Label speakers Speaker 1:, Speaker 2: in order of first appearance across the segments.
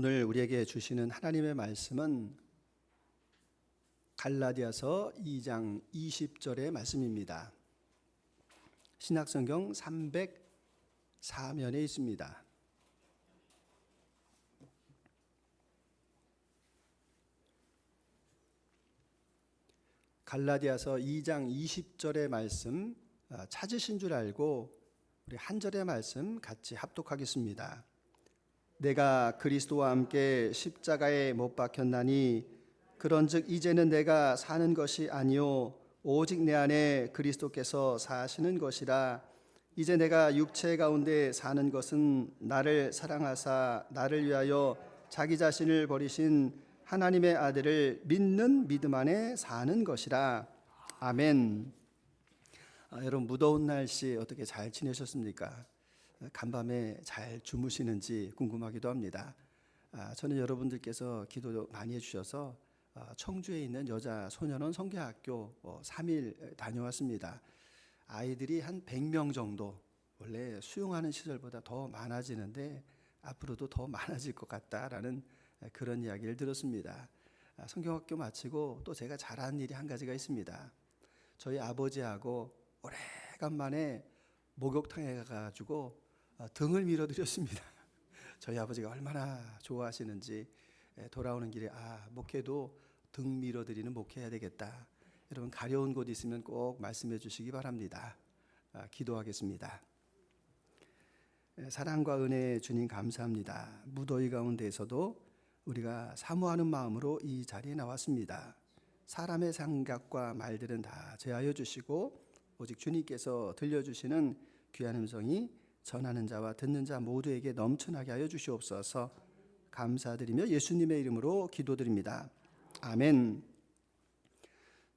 Speaker 1: 오늘 우리에게 주시는 하나님의 말씀은 갈라디아서 2장 20절의 말씀입니다. 신약성경 304면에 있습니다. 갈라디아서 2장 20절의 말씀 찾으신 줄 알고 우리 한 절의 말씀 같이 합독하겠습니다. 내가 그리스도와 함께 십자가에 못 박혔나니 그런즉 이제는 내가 사는 것이 아니요 오직 내 안에 그리스도께서 사시는 것이라. 이제 내가 육체 가운데 사는 것은 나를 사랑하사 나를 위하여 자기 자신을 버리신 하나님의 아들을 믿는 믿음 안에 사는 것이라. 아멘. 여러분 무더운 날씨 어떻게 잘 지내셨습니까? 간밤에 잘 주무시는지 궁금하기도 합니다. 저는 여러분들께서 기도 많이 해주셔서 청주에 있는 여자 소년원 성교학교 3일 다녀왔습니다. 아이들이 한 100명 정도, 원래 수용하는 시설보다 더 많아지는데 앞으로도 더 많아질 것 같다라는 그런 이야기를 들었습니다. 성경학교 마치고 또 제가 잘한 일이 한 가지가 있습니다. 저희 아버지하고 오래간만에 목욕탕에 가가지고 등을 밀어드렸습니다. 저희 아버지가 얼마나 좋아하시는지 돌아오는 길에 목회도 등 밀어드리는 목회해야 되겠다. 여러분 가려운 곳 있으면 꼭 말씀해 주시기 바랍니다. 기도하겠습니다. 사랑과 은혜의 주님 감사합니다. 무더위 가운데에서도 우리가 사모하는 마음으로 이 자리에 나왔습니다. 사람의 생각과 말들은 다 제하여 주시고 오직 주님께서 들려주시는 귀한 음성이 전하는 자와 듣는 자 모두에게 넘쳐나게 하여 주시옵소서. 감사드리며 예수님의 이름으로 기도드립니다. 아멘.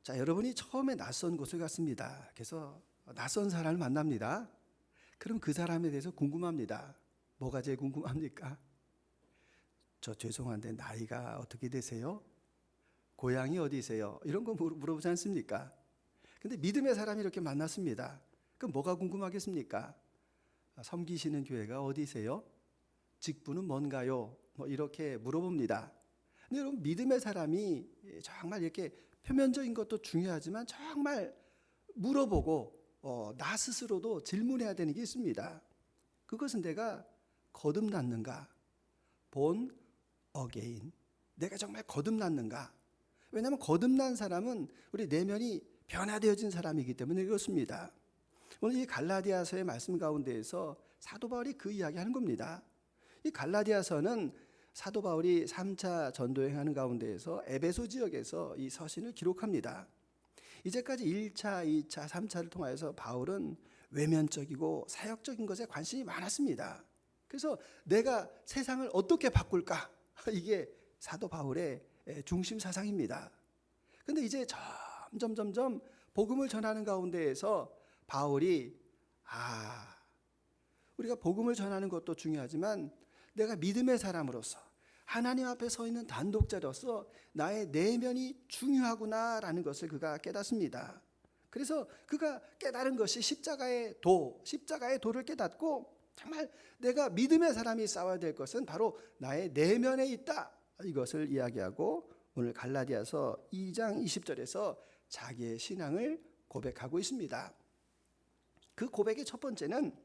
Speaker 1: 자, 여러분이 처음에 낯선 곳을 갔습니다. 그래서 낯선 사람을 만납니다. 그럼 그 사람에 대해서 궁금합니다. 뭐가 제일 궁금합니까? 저 죄송한데 나이가 어떻게 되세요? 고향이 어디세요? 이런 거 물어보지 않습니까? 근데 믿음의 사람이 이렇게 만났습니다. 그럼 뭐가 궁금하겠습니까? 섬기시는 교회가 어디세요? 직분은 뭔가요? 이렇게 물어봅니다. 근데 여러분 믿음의 사람이 정말 이렇게 표면적인 것도 중요하지만 정말 물어보고 나 스스로도 질문해야 되는 게 있습니다. 그것은 내가 거듭났는가? 본 어게인. 내가 정말 거듭났는가? 왜냐하면 거듭난 사람은 우리 내면이 변화되어진 사람이기 때문에 그렇습니다. 오늘 이 갈라디아서의 말씀 가운데에서 사도 바울이 그 이야기하는 겁니다. 이 갈라디아서는 사도 바울이 3차 전도여행하는 가운데에서 에베소 지역에서 이 서신을 기록합니다. 이제까지 1차, 2차, 3차를 통하여서 바울은 외면적이고 사역적인 것에 관심이 많았습니다. 그래서 내가 세상을 어떻게 바꿀까? 이게 사도 바울의 중심 사상입니다. 그런데 이제 점점 복음을 전하는 가운데에서 바울이 우리가 복음을 전하는 것도 중요하지만 내가 믿음의 사람으로서 하나님 앞에 서 있는 단독자로서 나의 내면이 중요하구나라는 것을 그가 깨닫습니다. 그래서 그가 깨달은 것이 십자가의 도를 깨닫고 정말 내가 믿음의 사람이 싸워야 될 것은 바로 나의 내면에 있다. 이것을 이야기하고 오늘 갈라디아서 2장 20절에서 자기의 신앙을 고백하고 있습니다. 그 고백의 첫 번째는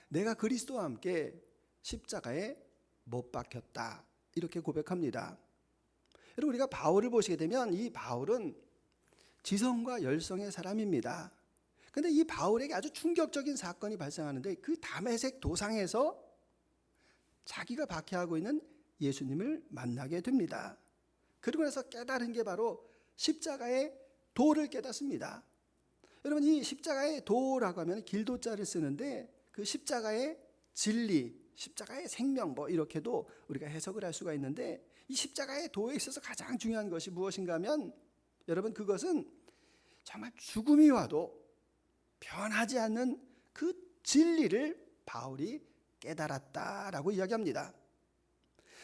Speaker 1: 내가 그리스도와 함께 십자가에 못 박혔다. 이렇게 고백합니다. 여러분 우리가 바울을 보시게 되면 이 바울은 지성과 열성의 사람입니다. 그런데 이 바울에게 아주 충격적인 사건이 발생하는데 그 다메섹 도상에서 자기가 박해하고 있는 예수님을 만나게 됩니다. 그리고 나서 깨달은 게 바로 십자가의 도를 깨닫습니다. 여러분 이 십자가의 도라고 하면 길도자를 쓰는데 그 십자가의 진리, 십자가의 생명 이렇게도 우리가 해석을 할 수가 있는데 이 십자가의 도에 있어서 가장 중요한 것이 무엇인가 하면 여러분 그것은 정말 죽음이 와도 변하지 않는 그 진리를 바울이 깨달았다라고 이야기합니다.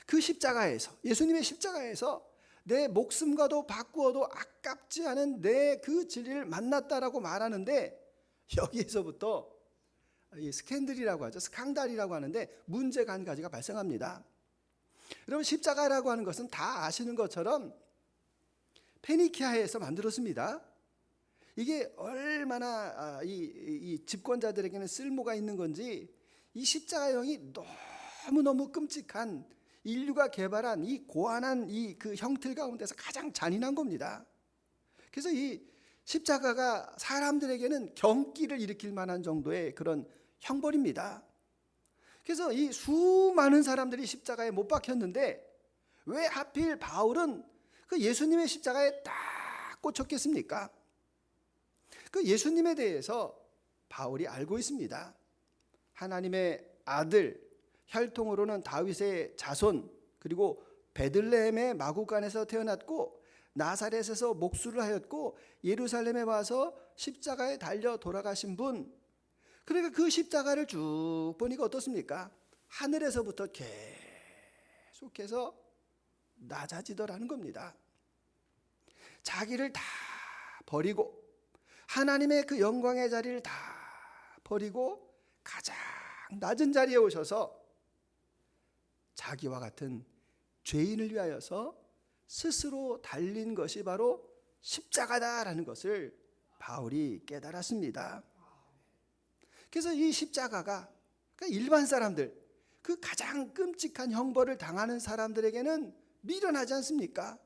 Speaker 1: 그 십자가에서 예수님의 십자가에서 내 목숨과도 바꾸어도 아깝지 않은 내 그 진리를 만났다라고 말하는데 여기에서부터 이 스캔들이라고 하죠. 스강달이라고 하는데 문제가 한 가지가 발생합니다. 여러분, 십자가라고 하는 것은 다 아시는 것처럼 페니키아에서 만들었습니다. 이게 얼마나 이 집권자들에게는 쓸모가 있는 건지, 이 십자가형이 너무너무 끔찍한, 인류가 개발한 이 고안한 그 형틀 가운데서 가장 잔인한 겁니다. 그래서 이 십자가가 사람들에게는 경기를 일으킬 만한 정도의 그런 형벌입니다. 그래서 이 수많은 사람들이 십자가에 못 박혔는데 왜 하필 바울은 그 예수님의 십자가에 딱 꽂혔겠습니까? 그 예수님에 대해서 바울이 알고 있습니다. 하나님의 아들, 혈통으로는 다윗의 자손, 그리고 베들레헴의 마구간에서 태어났고 나사렛에서 목수를 하였고 예루살렘에 와서 십자가에 달려 돌아가신 분. 그러니까 그 십자가를 쭉 보니까 어떻습니까? 하늘에서부터 계속해서 낮아지더라는 겁니다. 자기를 다 버리고 하나님의 그 영광의 자리를 다 버리고 가장 낮은 자리에 오셔서 자기와 같은 죄인을 위하여서 스스로 달린 것이 바로 십자가다라는 것을 바울이 깨달았습니다. 그래서 이 십자가가 일반 사람들, 그 가장 끔찍한 형벌을 당하는 사람들에게는 미련하지 않습니까?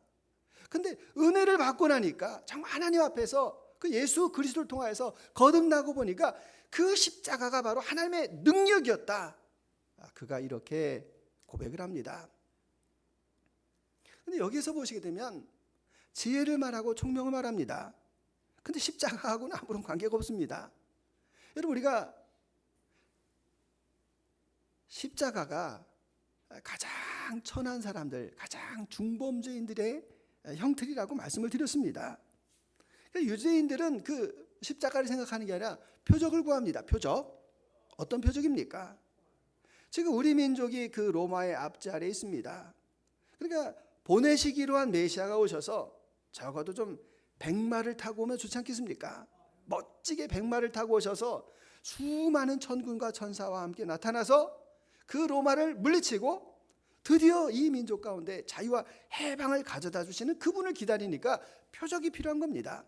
Speaker 1: 근데 은혜를 받고 나니까 정말 하나님 앞에서 그 예수 그리스도를 통하여서 거듭나고 보니까 그 십자가가 바로 하나님의 능력이었다. 그가 이렇게 고백을 합니다. 근데 여기서 보시게 되면 지혜를 말하고 총명을 말합니다. 근데 십자가하고는 아무런 관계가 없습니다. 여러분, 우리가 십자가가 가장 천한 사람들, 가장 중범죄인들의 형틀이라고 말씀을 드렸습니다. 유대인들은 그 십자가를 생각하는 게 아니라 표적을 구합니다. 표적. 어떤 표적입니까? 지금 우리 민족이 그 로마의 압제 아래에 있습니다. 그러니까 보내시기로 한 메시아가 오셔서 적어도 좀 백마를 타고 오면 좋지 않겠습니까? 멋지게 백마를 타고 오셔서 수많은 천군과 천사와 함께 나타나서 그 로마를 물리치고 드디어 이 민족 가운데 자유와 해방을 가져다 주시는 그분을 기다리니까 표적이 필요한 겁니다.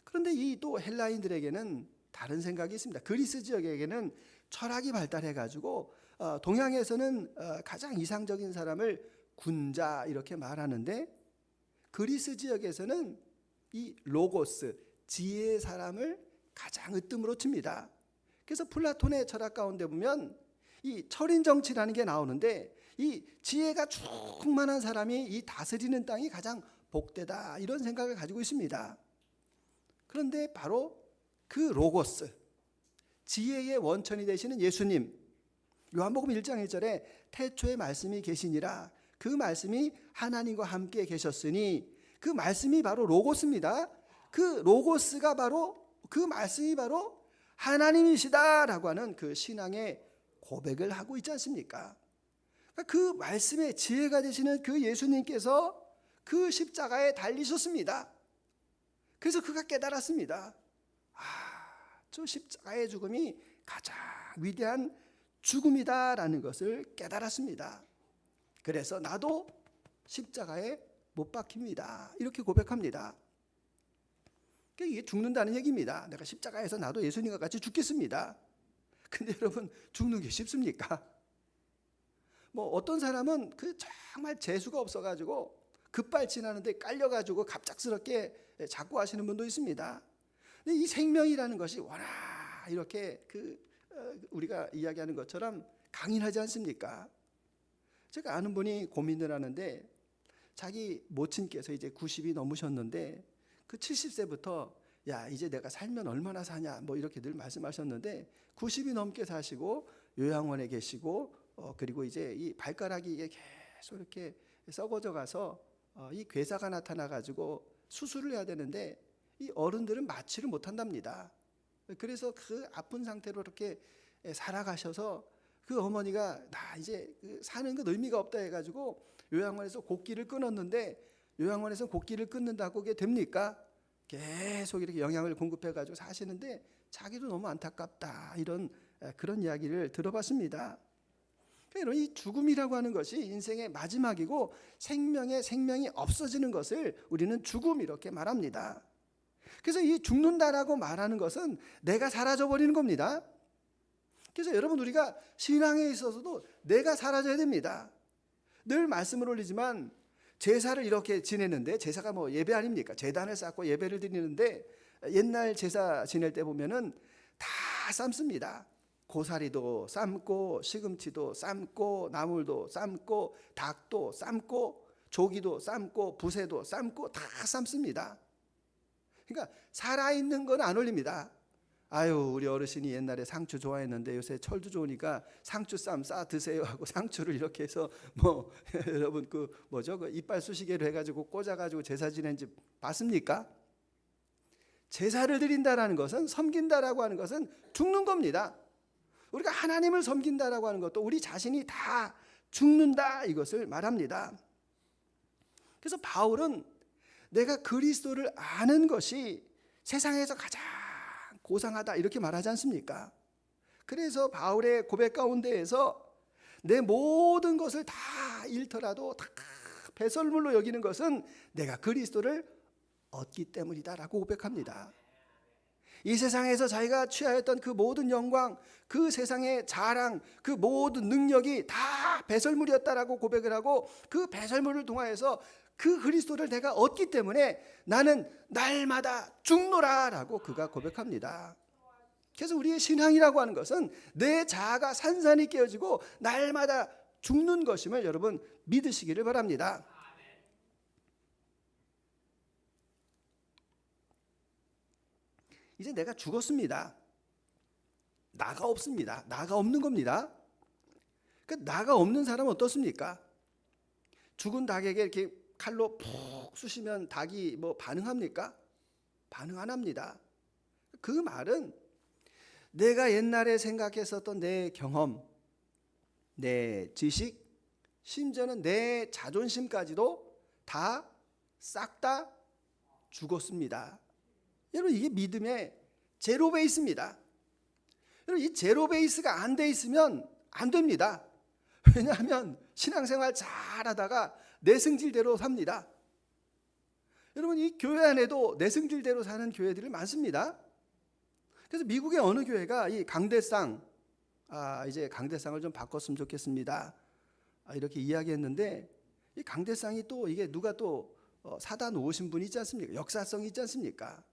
Speaker 1: 그런데 이 또 헬라인들에게는 다른 생각이 있습니다. 그리스 지역에게는 철학이 발달해 가지고 동양에서는 가장 이상적인 사람을 군자 이렇게 말하는데, 그리스 지역에서는 이 로고스, 지혜의 사람을 가장 으뜸으로 칩니다. 그래서 플라톤의 철학 가운데 보면 이 철인 정치라는 게 나오는데, 이 지혜가 충만한 사람이 이 다스리는 땅이 가장 복되다, 이런 생각을 가지고 있습니다. 그런데 바로 그 로고스, 지혜의 원천이 되시는 예수님, 요한복음 1장 1절에 태초에 말씀이 계시니라, 그 말씀이 하나님과 함께 계셨으니, 그 말씀이 바로 로고스입니다. 그 로고스가 바로, 그 말씀이 바로 하나님이시다라고 하는 그 신앙의 고백을 하고 있지 않습니까? 그 말씀의 지혜가 되시는 그 예수님께서 그 십자가에 달리셨습니다. 그래서 그가 깨달았습니다. 저 십자가의 죽음이 가장 위대한 죽음이다라는 것을 깨달았습니다. 그래서 나도 십자가에 못 박힙니다, 이렇게 고백합니다. 이게 죽는다는 얘기입니다. 내가 십자가에서 나도 예수님과 같이 죽겠습니다. 근데 여러분, 죽는 게 쉽습니까? 뭐 어떤 사람은 그 정말 재수가 없어가지고 급발진하는데 깔려가지고 갑작스럽게 자꾸 하시는 분도 있습니다. 근데 이 생명이라는 것이 워낙 이렇게 우리가 이야기하는 것처럼 강인하지 않습니까? 제가 아는 분이 고민을 하는데, 자기 모친께서 이제 90이 넘으셨는데 그 70세부터 야, 이제 내가 살면 얼마나 사냐, 뭐 이렇게 늘 말씀하셨는데 90이 넘게 사시고 요양원에 계시고 그리고 이제 이 발가락이 이게 계속 이렇게 썩어져 가서 이 괴사가 나타나 가지고 수술을 해야 되는데 이 어른들은 마취를 못 한답니다. 그래서 그 아픈 상태로 이렇게 살아가셔서 그 어머니가 나 이제 사는 건 의미가 없다 해가지고 요양원에서 곡기를 끊었는데, 요양원에서 곡기를 끊는다고 그게 됩니까? 계속 이렇게 영양을 공급해가지고 사시는데 자기도 너무 안타깝다, 이런 그런 이야기를 들어봤습니다. 그러니까 이 죽음이라고 하는 것이 인생의 마지막이고 생명이 없어지는 것을 우리는 죽음 이렇게 말합니다. 그래서 이 죽는다라고 말하는 것은 내가 사라져 버리는 겁니다. 그래서 여러분, 우리가 신앙에 있어서도 내가 사라져야 됩니다. 늘 말씀을 올리지만 제사를 이렇게 지내는데, 제사가 뭐 예배 아닙니까? 제단을 쌓고 예배를 드리는데 옛날 제사 지낼 때 보면은 다 삶습니다. 고사리도 삶고 시금치도 삶고 나물도 삶고 닭도 삶고 조기도 삶고 부새도 삶고 다 삶습니다. 그러니까 살아있는 건 안 올립니다. 아유, 우리 어르신이 옛날에 상추 좋아했는데 요새 철도 좋으니까 상추쌈 싸 드세요 하고 상추를 이렇게 해서 뭐 여러분 그 이빨 쑤시개로 해가지고 꽂아가지고 제사 지낸 집 봤습니까? 제사를 드린다라는 것은, 섬긴다라고 하는 것은 죽는 겁니다. 우리가 하나님을 섬긴다라고 하는 것도 우리 자신이 다 죽는다, 이것을 말합니다. 그래서 바울은 내가 그리스도를 아는 것이 세상에서 가장 고상하다 이렇게 말하지 않습니까? 그래서 바울의 고백 가운데에서 내 모든 것을 다 잃더라도 다 배설물로 여기는 것은 내가 그리스도를 얻기 때문이다라고 고백합니다. 이 세상에서 자기가 취하였던 그 모든 영광, 그 세상의 자랑, 그 모든 능력이 다 배설물이었다라고 고백을 하고, 그 배설물을 통하여서 그 그리스도를 내가 얻기 때문에 나는 날마다 죽노라라고 그가 고백합니다. 그래서 우리의 신앙이라고 하는 것은 내 자아가 산산이 깨어지고 날마다 죽는 것임을 여러분 믿으시기를 바랍니다. 이제 내가 죽었습니다. 나가 없습니다. 나가 없는 겁니다. 그 나가 없는 사람은 어떻습니까? 죽은 닭에게 이렇게 칼로 푹 쑤시면 닭이 뭐 반응합니까? 반응 안 합니다. 그 말은 내가 옛날에 생각했었던 내 경험, 내 지식, 심지어는 내 자존심까지도 다 싹 다 죽었습니다. 여러분, 이게 믿음의 제로 베이스입니다. 여러분, 이 제로 베이스가 안 돼 있으면 안 됩니다. 왜냐하면 신앙생활 잘하다가 내 승질대로 삽니다. 여러분, 이 교회 안에도 내 승질대로 사는 교회들이 많습니다. 그래서 미국의 어느 교회가 이 강대상, 이제 강대상을 좀 바꿨으면 좋겠습니다, 이렇게 이야기했는데, 이 강대상이 또 이게 누가 또 사다 놓으신 분이 있지 않습니까? 역사성이 있지 않습니까?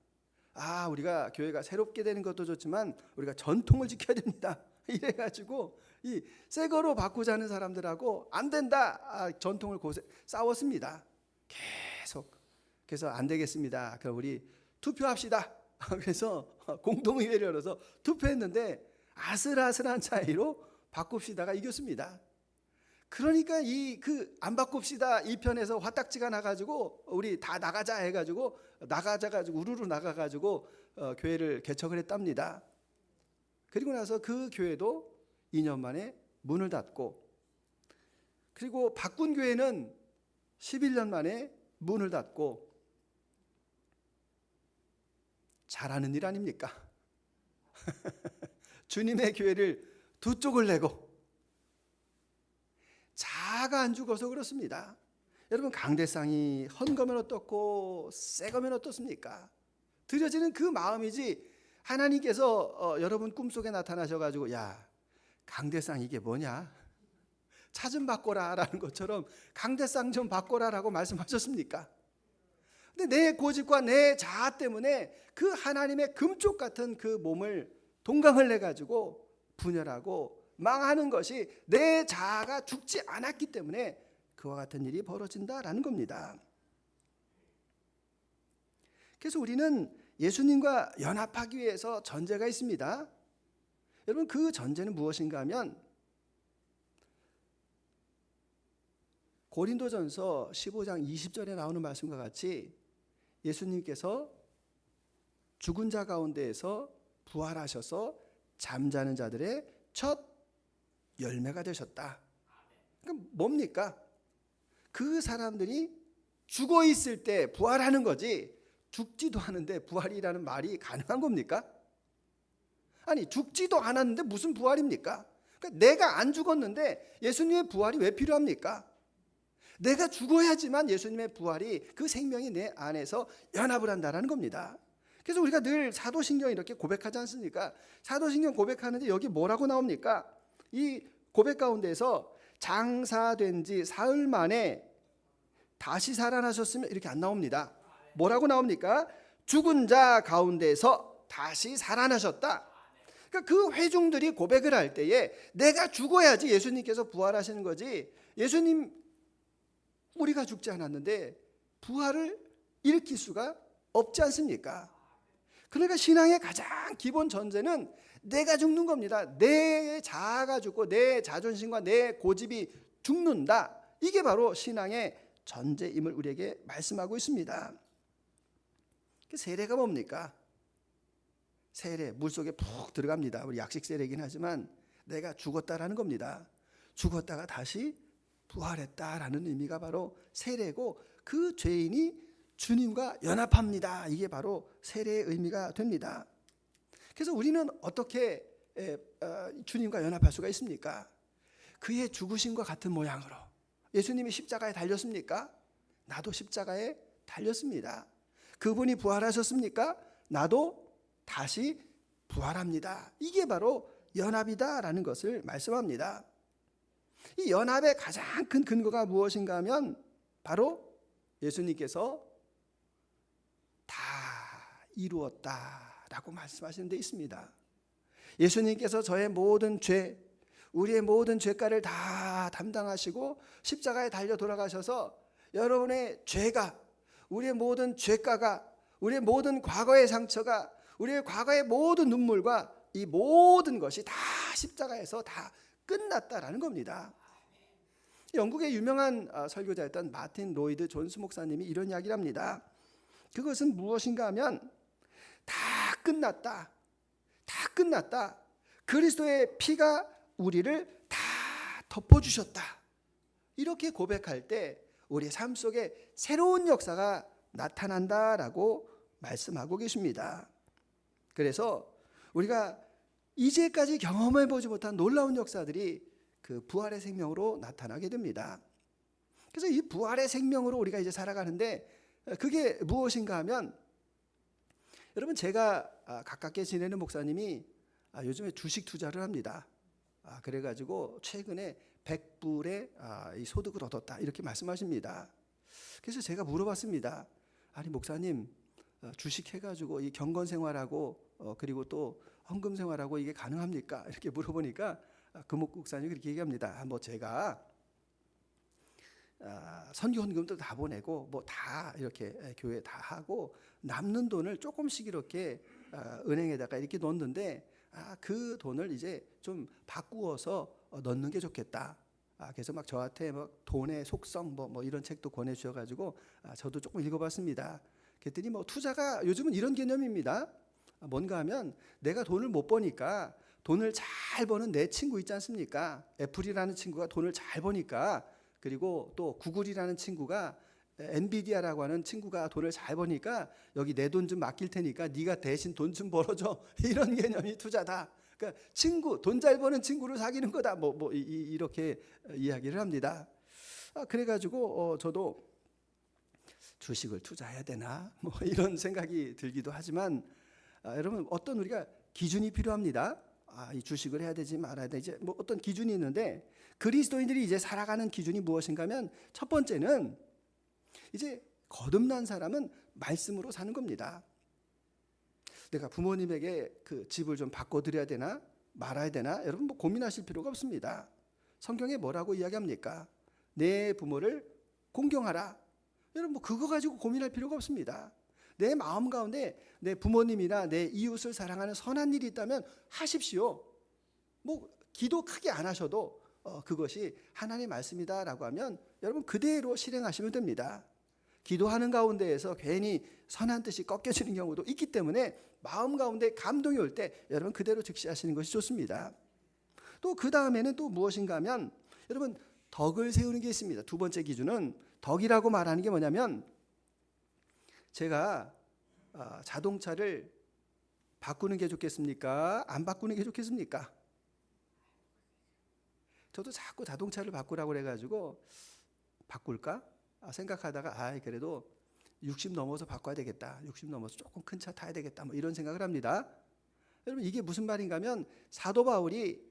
Speaker 1: 우리가 교회가 새롭게 되는 것도 좋지만 우리가 전통을 지켜야 됩니다. 이래가지고 이 새 거로 바꾸자는 사람들하고 안 된다, 전통을 싸웠습니다. 계속. 그래서 안 되겠습니다. 그럼 우리 투표합시다. 그래서 공동의회를 열어서 투표했는데 아슬아슬한 차이로 바꿉시다가 이겼습니다. 그러니까 안 바꿉시다 이 편에서 화딱지가 나가지고 우리 다 나가자 해가지고 우르르 나가가지고 교회를 개척을 했답니다. 그리고 나서 그 교회도 2년 만에 문을 닫고, 그리고 바꾼 교회는 11년 만에 문을 닫고. 잘하는 일 아닙니까? 주님의 교회를 두 쪽을 내고. 자아가 안 죽어서 그렇습니다. 여러분, 강대상이 헌거면 어떻고 새거면 어떻습니까? 드려지는 그 마음이지, 하나님께서 여러분 꿈속에 나타나셔가지고 야, 강대상 이게 뭐냐? 차 좀 바꿔라 라는 것처럼 강대상 좀 바꿔라 라고 말씀하셨습니까? 근데 내 고집과 내 자아 때문에 그 하나님의 금쪽 같은 그 몸을 동강을 내가지고 분열하고 망하는 것이 내 자아가 죽지 않았기 때문에 그와 같은 일이 벌어진다라는 겁니다. 그래서 우리는 예수님과 연합하기 위해서 전제가 있습니다. 여러분, 그 전제는 무엇인가 하면 고린도전서 15장 20절에 나오는 말씀과 같이 예수님께서 죽은 자 가운데에서 부활하셔서 잠자는 자들의 첫 열매가 되셨다. 그러니까 뭡니까? 그 사람들이 죽어 있을 때 부활하는 거지, 죽지도 않은데 부활이라는 말이 가능한 겁니까? 아니, 죽지도 않았는데 무슨 부활입니까? 그러니까 내가 안 죽었는데 예수님의 부활이 왜 필요합니까? 내가 죽어야지만 예수님의 부활이 그 생명이 내 안에서 연합을 한다는 겁니다. 그래서 우리가 늘 사도신경 이렇게 고백하지 않습니까? 사도신경 고백하는데 여기 뭐라고 나옵니까? 이 고백 가운데서 장사된 지 사흘 만에 다시 살아나셨으면 이렇게 안 나옵니다. 뭐라고 나옵니까? 죽은 자 가운데서 다시 살아나셨다. 그러니까 그 회중들이 고백을 할 때에 내가 죽어야지 예수님께서 부활하시는 거지, 예수님 우리가 죽지 않았는데 부활을 일으킬 수가 없지 않습니까? 그러니까 신앙의 가장 기본 전제는 내가 죽는 겁니다. 내 자아가 죽고 내 자존심과 내 고집이 죽는다. 이게 바로 신앙의 전제임을 우리에게 말씀하고 있습니다. 세례가 뭡니까? 세례, 물속에 푹 들어갑니다. 우리 약식 세례이긴 하지만 내가 죽었다라는 겁니다. 죽었다가 다시 부활했다라는 의미가 바로 세례고, 그 죄인이 주님과 연합합니다. 이게 바로 세례의 의미가 됩니다. 그래서 우리는 어떻게 주님과 연합할 수가 있습니까? 그의 죽으심과 같은 모양으로. 예수님이 십자가에 달렸습니까? 나도 십자가에 달렸습니다. 그분이 부활하셨습니까? 나도 다시 부활합니다. 이게 바로 연합이다라는 것을 말씀합니다. 이 연합의 가장 큰 근거가 무엇인가 하면 바로 예수님께서 다 이루었다라고 말씀하시는 데 있습니다. 예수님께서 저의 모든 죄, 우리의 모든 죄가를 다 담당하시고 십자가에 달려 돌아가셔서 여러분의 죄가, 우리의 모든 죄가가, 우리의 모든 과거의 상처가, 우리의 과거의 모든 눈물과 이 모든 것이 다 십자가에서 다 끝났다라는 겁니다. 영국의 유명한 설교자였던 마틴 로이드 존스 목사님이 이런 이야기를 합니다. 그것은 무엇인가 하면 다 끝났다, 다 끝났다, 그리스도의 피가 우리를 다 덮어주셨다, 이렇게 고백할 때 우리의 삶 속에 새로운 역사가 나타난다라고 말씀하고 계십니다. 그래서 우리가 이제까지 경험해보지 못한 놀라운 역사들이 그 부활의 생명으로 나타나게 됩니다. 그래서 이 부활의 생명으로 우리가 이제 살아가는데 그게 무엇인가 하면, 여러분 제가 가깝게 지내는 목사님이 요즘에 주식 투자를 합니다. 그래가지고 최근에 100불의 이 소득을 얻었다 이렇게 말씀하십니다. 그래서 제가 물어봤습니다. 아니 목사님, 주식 해가지고 이 경건 생활하고 그리고 또 헌금 생활하고 이게 가능합니까? 이렇게 물어보니까 그 목사님이 그렇게 얘기합니다. 뭐 제가 선교 헌금도 다 보내고 뭐 다 이렇게 교회 다 하고 남는 돈을 조금씩 이렇게 은행에다가 이렇게 넣는데 그 돈을 이제 좀 바꾸어서 넣는 게 좋겠다. 그래서 막 저한테 막 돈의 속성 뭐 이런 책도 권해 주셔가지고 저도 조금 읽어봤습니다. 그랬더니 뭐 투자가 요즘은 이런 개념입니다. 뭔가 하면 내가 돈을 못 버니까 돈을 잘 버는 내 친구 있지 않습니까? 애플이라는 친구가 돈을 잘 버니까, 그리고 또 구글이라는 친구가, 엔비디아라고 하는 친구가 돈을 잘 버니까 여기 내 돈 좀 맡길 테니까 네가 대신 돈 좀 벌어줘. 이런 개념이 투자다. 그러니까 친구, 돈 잘 버는 친구를 사귀는 거다. 이렇게 이야기를 합니다. 그래가지고 저도 주식을 투자해야 되나? 이런 생각이 들기도 하지만 여러분 어떤 우리가 기준이 필요합니다. 이 주식을 해야 되지 말아야 되지 어떤 기준이 있는데, 그리스도인들이 이제 살아가는 기준이 무엇인가 하면 첫 번째는 이제 거듭난 사람은 말씀으로 사는 겁니다. 내가 부모님에게 그 집을 좀 바꿔드려야 되나 말아야 되나, 여러분 고민하실 필요가 없습니다. 성경에 뭐라고 이야기합니까? 내 부모를 공경하라. 여러분 그거 가지고 고민할 필요가 없습니다. 내 마음 가운데 내 부모님이나 내 이웃을 사랑하는 선한 일이 있다면 하십시오. 기도 크게 안 하셔도 그것이 하나님의 말씀이다라고 하면 여러분 그대로 실행하시면 됩니다. 기도하는 가운데에서 괜히 선한 뜻이 꺾여지는 경우도 있기 때문에 마음 가운데 감동이 올 때 여러분 그대로 즉시하시는 것이 좋습니다. 또 그 다음에는 또 무엇인가 하면 여러분 덕을 세우는 게 있습니다. 두 번째 기준은 덕이라고 말하는 게 뭐냐면, 제가 자동차를 바꾸는 게 좋겠습니까? 안 바꾸는 게 좋겠습니까? 저도 자꾸 자동차를 바꾸라고 그래가지고 바꿀까 생각하다가 그래도 60 넘어서 바꿔야 되겠다. 60 넘어서 조금 큰 차 타야 되겠다. 뭐 이런 생각을 합니다. 여러분 이게 무슨 말인가 하면 사도 바울이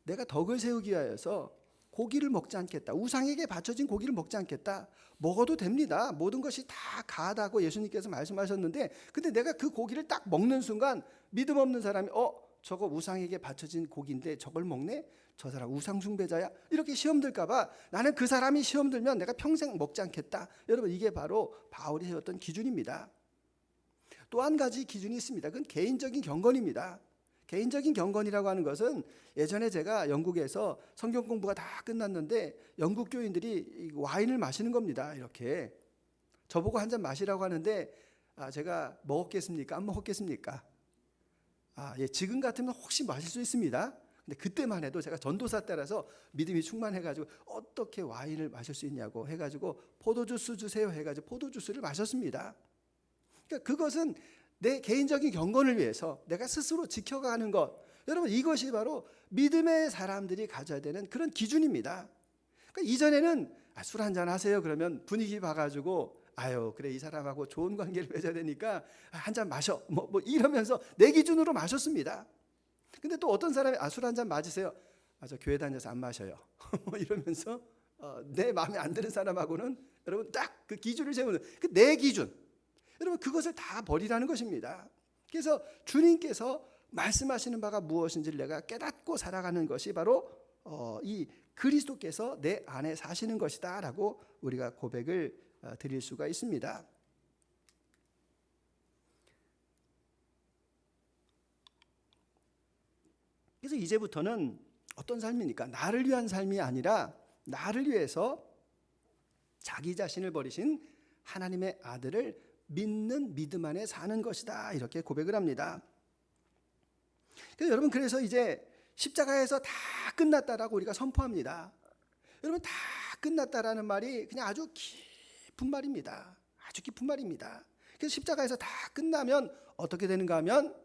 Speaker 1: 내가 덕을 세우기 위하여서 고기를 먹지 않겠다. 우상에게 바쳐진 고기를 먹지 않겠다. 먹어도 됩니다. 모든 것이 다 가하다고 예수님께서 말씀하셨는데 근데 내가 그 고기를 딱 먹는 순간 믿음 없는 사람이 저거 우상에게 바쳐진 고기인데 저걸 먹네? 저 사람 우상 숭배자야? 이렇게 시험 들까 봐 나는 그 사람이 시험 들면 내가 평생 먹지 않겠다. 여러분 이게 바로 바울이 세웠던 기준입니다. 또 한 가지 기준이 있습니다. 그건 개인적인 경건입니다. 개인적인 경건이라고 하는 것은 예전에 제가 영국에서 성경 공부가 다 끝났는데 영국 교인들이 와인을 마시는 겁니다. 이렇게 저보고 한 잔 마시라고 하는데 제가 먹었겠습니까? 안 먹었겠습니까? 지금 같으면 혹시 마실 수 있습니다. 근데 그때만 해도 제가 전도사 때라서 믿음이 충만해가지고 어떻게 와인을 마실 수 있냐고 해가지고 포도주스 주세요 해가지고 포도주스를 마셨습니다. 그러니까 그것은 내 개인적인 경건을 위해서 내가 스스로 지켜가는 것, 여러분 이것이 바로 믿음의 사람들이 가져야 되는 그런 기준입니다. 그러니까 이전에는 술 한잔 하세요 그러면 분위기 봐가지고 그래 이 사람하고 좋은 관계를 맺어야 되니까 한 잔 마셔 뭐 이러면서 내 기준으로 마셨습니다. 근데 또 어떤 사람이 술 한 잔 맞으세요. 저 교회 다녀서 안 마셔요. 뭐 이러면서 내 마음에 안 드는 사람하고는 여러분 딱 그 기준을 세우는 그 내 기준. 여러분 그것을 다 버리라는 것입니다. 그래서 주님께서 말씀하시는 바가 무엇인지를 내가 깨닫고 살아가는 것이 바로 이 그리스도께서 내 안에 사시는 것이다 라고 우리가 고백을 드릴 수가 있습니다. 그래서 이제부터는 어떤 삶입니까? 나를 위한 삶이 아니라 나를 위해서 자기 자신을 버리신 하나님의 아들을 믿는 믿음 안에 사는 것이다 이렇게 고백을 합니다. 여러분 그래서 이제 십자가에서 다 끝났다라고 우리가 선포합니다. 여러분 다 끝났다라는 말이 그냥 아주 깊은 말입니다. 아주 깊은 말입니다. 그래서 십자가에서 다 끝나면 어떻게 되는가 하면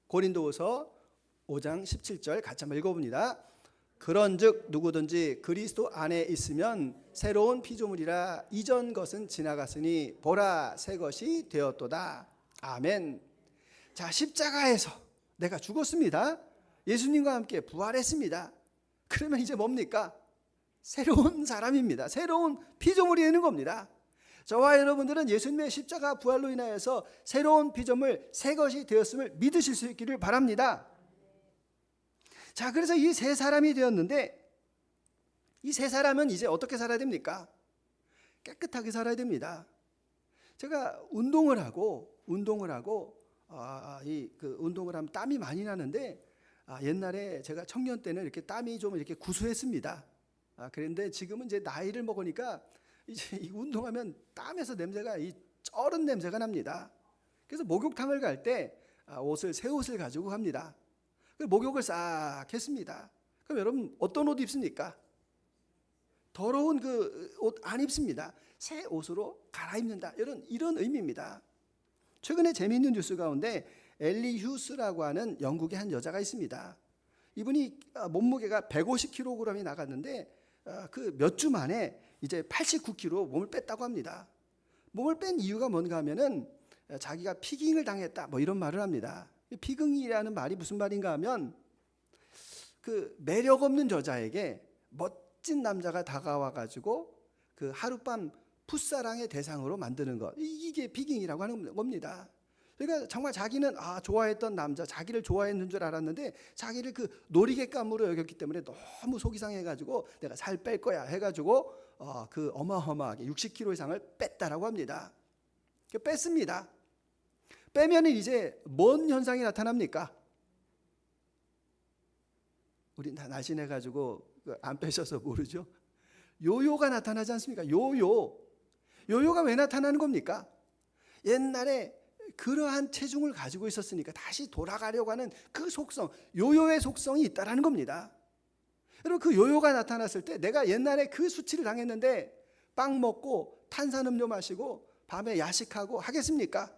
Speaker 1: 고린도후서 5장 17절 같이 한번 읽어봅니다. 그런즉 누구든지 그리스도 안에 있으면 새로운 피조물이라 이전 것은 지나갔으니 보라 새 것이 되었도다. 아멘. 자, 십자가에서 내가 죽었습니다. 예수님과 함께 부활했습니다. 그러면 이제 뭡니까? 새로운 사람입니다. 새로운 피조물이 되는 겁니다. 저와 여러분들은 예수님의 십자가 부활로 인하여서 새로운 피조물 새 것이 되었음을 믿으실 수 있기를 바랍니다. 자, 그래서 이 세 사람이 되었는데 이 세 사람은 이제 어떻게 살아야 됩니까? 깨끗하게 살아야 됩니다. 제가 운동을 하고 운동을 하면 땀이 많이 나는데 옛날에 제가 청년 때는 이렇게 땀이 좀 이렇게 구수했습니다. 그런데 지금은 이제 나이를 먹으니까 이제 이 운동하면 땀에서 냄새가 이 쩔은 냄새가 납니다. 그래서 목욕탕을 갈 때 새 옷을 가지고 갑니다. 목욕을 싹 했습니다. 그럼 여러분 어떤 옷 입습니까? 더러운 그 옷 안 입습니다. 새 옷으로 갈아입는다. 이런 의미입니다. 최근에 재미있는 뉴스 가운데 엘리 휴스라고 하는 영국의 한 여자가 있습니다. 이분이 몸무게가 150kg이 나갔는데 그 몇 주 만에 이제 89kg 몸을 뺐다고 합니다. 몸을 뺀 이유가 뭔가 하면은 자기가 피깅을 당했다 뭐 이런 말을 합니다. 피깅이라는 말이 무슨 말인가 하면 그 매력 없는 여자에게 멋진 남자가 다가와 가지고 그 하룻밤 풋사랑의 대상으로 만드는 것, 이게 피깅이라고 하는 겁니다. 그러니까 정말 자기는 좋아했던 남자, 자기를 좋아했는 줄 알았는데 자기를 그 놀이개감으로 여겼기 때문에 너무 속이 상해가지고 내가 살 뺄 거야 해가지고 그 어마어마하게 60kg 이상을 뺐다라고 합니다. 뺐습니다. 빼면 이제 뭔 현상이 나타납니까? 우리 다 날씬해가지고 안 빼셔서 모르죠. 요요가 나타나지 않습니까? 요요가 왜 나타나는 겁니까? 옛날에 그러한 체중을 가지고 있었으니까 다시 돌아가려고 하는 그 속성, 요요의 속성이 있다라는 겁니다. 여러분 그 요요가 나타났을 때 내가 옛날에 그 수치를 당했는데 빵 먹고 탄산음료 마시고 밤에 야식하고 하겠습니까?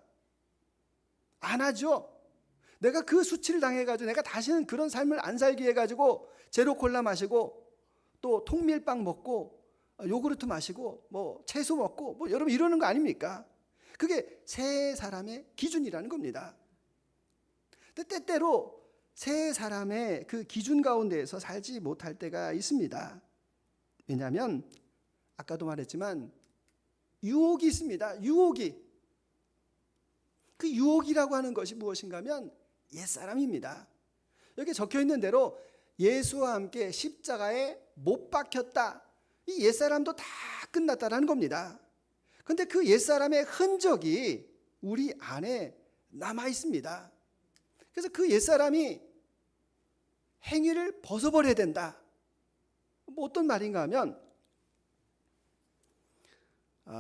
Speaker 1: 안 하죠. 내가 그 수치를 당해가지고 내가 다시는 그런 삶을 안 살게 해가지고 제로콜라 마시고 또 통밀빵 먹고 요구르트 마시고 뭐 채소 먹고 뭐 여러분 이러는 거 아닙니까? 그게 세 사람의 기준이라는 겁니다. 근데 때때로 세 사람의 그 기준 가운데에서 살지 못할 때가 있습니다. 왜냐하면 아까도 말했지만 유혹이 있습니다. 유혹이. 그 유혹이라고 하는 것이 무엇인가 하면 옛사람입니다. 여기 적혀 있는 대로 예수와 함께 십자가에 못 박혔다. 이 옛사람도 다 끝났다라는 겁니다. 그런데 그 옛사람의 흔적이 우리 안에 남아 있습니다. 그래서 그 옛사람이 행위를 벗어버려야 된다. 뭐 어떤 말인가 하면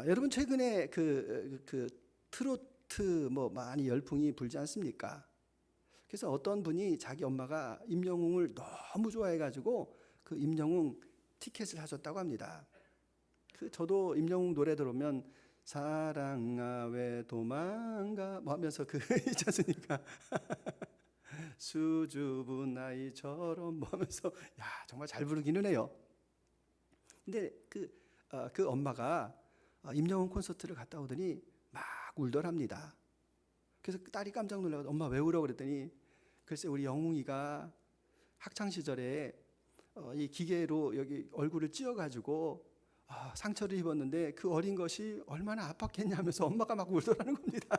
Speaker 1: 여러분 최근에 그 트로트 뭐 많이 열풍이 불지 않습니까? 그래서 어떤 분이 자기 엄마가 임영웅을 너무 좋아해가지고 그 임영웅 티켓을 사줬다고 합니다. 저도 임영웅 노래 들으면 사랑아 왜 도망가 뭐 하면서 있지 않습니까? 수줍은 아이처럼 뭐 하면서 야 정말 잘 부르기는 해요. 근데 그 엄마가 임영웅 콘서트를 갔다 오더니 막 울더랍니다. 그래서 딸이 깜짝 놀라서 엄마 왜 울어 그랬더니 글쎄 우리 영웅이가 학창 시절에 이 기계로 여기 얼굴을 찧어가지고 상처를 입었는데 그 어린 것이 얼마나 아팠겠냐면서 엄마가 막 울더라는 겁니다.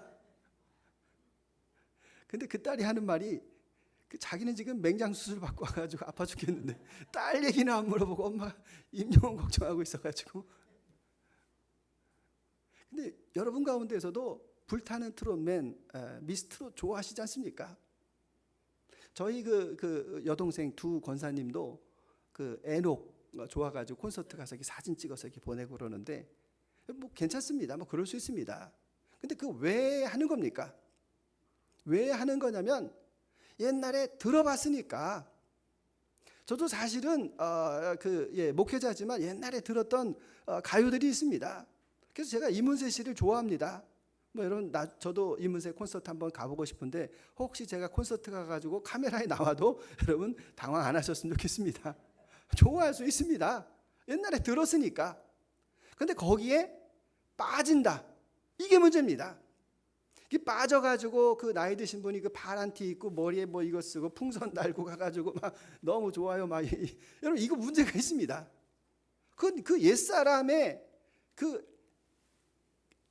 Speaker 1: 근데 그 딸이 하는 말이 자기는 지금 맹장 수술 받고 와가지고 아파 죽겠는데 딸 얘기는 안 물어보고 엄마 임영웅 걱정하고 있어가지고. 근데 여러분 가운데에서도 불타는 트롯맨 미스트롯 좋아하시지 않습니까? 저희 그 여동생 두 권사님도 그 애녹 좋아가지고 콘서트 가서 이렇게 사진 찍어서 이렇게 보내고 그러는데 뭐 괜찮습니다. 뭐 그럴 수 있습니다. 근데 왜 하는 겁니까? 왜 하는 거냐면 옛날에 들어봤으니까. 저도 사실은 목회자지만 옛날에 들었던 가요들이 있습니다. 그래서 제가 이문세 씨를 좋아합니다. 뭐 여러분 저도 이문세 콘서트 한번 가보고 싶은데 혹시 제가 콘서트 가가지고 카메라에 나와도 여러분 당황 안 하셨으면 좋겠습니다. 좋아할 수 있습니다. 옛날에 들었으니까. 근데 거기에 빠진다. 이게 문제입니다. 이게 빠져가지고 그 나이 드신 분이 그 파란 티 입고 머리에 뭐 이거 쓰고 풍선 달고 가가지고 막 너무 좋아요. 막 여러분 이거 문제가 있습니다. 그 옛사람의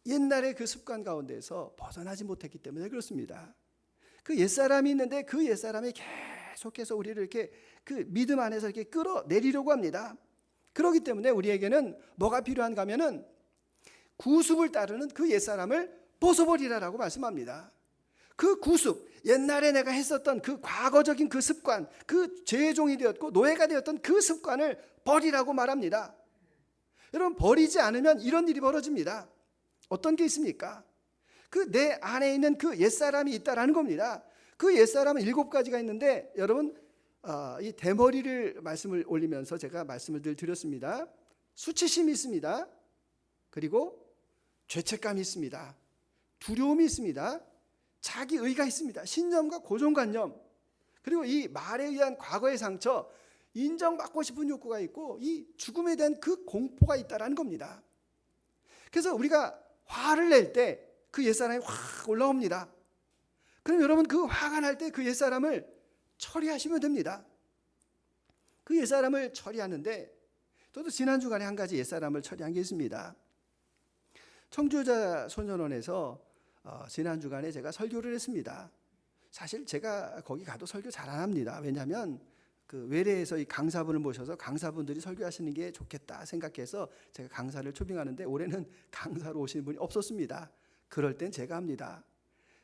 Speaker 1: 옛날의 그 습관 가운데서 벗어나지 못했기 때문에 그렇습니다. 그 옛사람이 있는데 그 옛사람이 계속해서 우리를 이렇게 그 믿음 안에서 이렇게 끌어내리려고 합니다. 그렇기 때문에 우리에게는 뭐가 필요한가 하면은 구습을 따르는 그 옛사람을 벗어버리라라고 말씀합니다. 그 구습, 옛날에 내가 했었던 그 과거적인 그 습관, 그 죄의 종이 되었고 노예가 되었던 그 습관을 버리라고 말합니다. 여러분 버리지 않으면 이런 일이 벌어집니다. 어떤 게 있습니까? 내 안에 있는 그 옛사람이 있다라는 겁니다. 그 옛사람은 7가지가 있는데 여러분 이 대머리를 말씀을 올리면서 제가 말씀을 늘 드렸습니다. 수치심이 있습니다. 그리고 죄책감이 있습니다. 두려움이 있습니다. 자기의가 있습니다. 신념과 고정관념, 그리고 이 말에 의한 과거의 상처, 인정받고 싶은 욕구가 있고 이 죽음에 대한 그 공포가 있다라는 겁니다. 그래서 우리가 화를 낼 때 그 옛사람이 확 올라옵니다. 그럼 여러분 그 화가 날 때 그 옛사람을 처리하시면 됩니다. 그 옛사람을 처리하는데 저도 지난 주간에 한 가지 옛사람을 처리한 게 있습니다. 청주여자 소년원에서 지난 주간에 제가 설교를 했습니다. 사실 제가 거기 가도 설교 잘 안 합니다. 왜냐하면 그 외래에서 이 강사분을 모셔서 강사분들이 설교하시는 게 좋겠다 생각해서 제가 강사를 초빙하는데 올해는 강사로 오시는 분이 없었습니다. 그럴 땐 제가 합니다.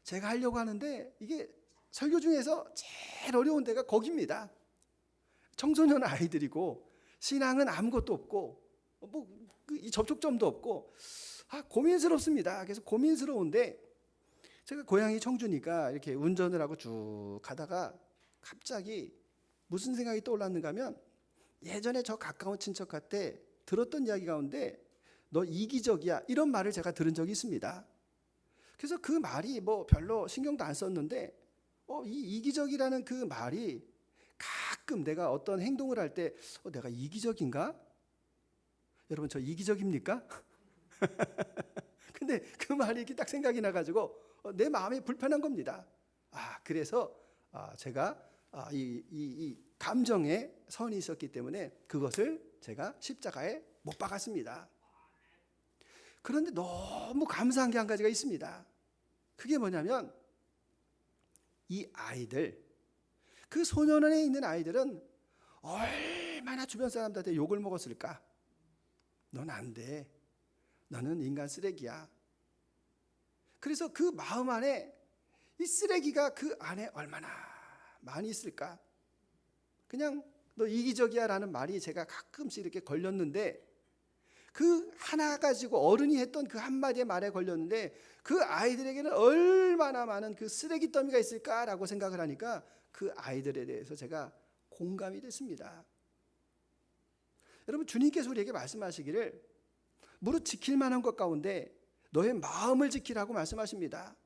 Speaker 1: 제가 하려고 하는데 이게 설교 중에서 제일 어려운 데가 거기입니다. 청소년 아이들이고 신앙은 아무것도 없고 이 접촉점도 없고 고민스럽습니다. 그래서 고민스러운데 제가 고향이 청주니까 이렇게 운전을 하고 쭉 가다가 갑자기 무슨 생각이 떠올랐는가 하면 예전에 저 가까운 친척한테 들었던 이야기 가운데 너 이기적이야 이런 말을 제가 들은 적이 있습니다. 그래서 그 말이 뭐 별로 신경도 안 썼는데 이 이기적이라는 그 말이 가끔 내가 어떤 행동을 할 때 내가 이기적인가? 여러분 저 이기적입니까? 근데 그 말이 이렇게 딱 생각이 나가지고 내 마음이 불편한 겁니다. 그래서 제가 이 감정에 선이 있었기 때문에 그것을 제가 십자가에 못 박았습니다. 그런데 너무 감사한 게 한 가지가 있습니다. 그게 뭐냐면 이 아이들, 그 소년원에 있는 아이들은 얼마나 주변 사람들한테 욕을 먹었을까? 넌 안 돼. 너는 인간 쓰레기야. 그래서 그 마음 안에 이 쓰레기가 그 안에 얼마나 많이 있을까? 그냥 너 이기적이야 라는 말이 제가 가끔씩 이렇게 걸렸는데 그 하나 가지고 어른이 했던 그 한마디의 말에 걸렸는데 그 아이들에게는 얼마나 많은 그 쓰레기 더미가 있을까라고 생각을 하니까 그 아이들에 대해서 제가 공감이 됐습니다. 여러분 주님께서 우리에게 말씀하시기를 무릇 지킬 만한 것 가운데 너의 마음을 지키라고 말씀하십니다.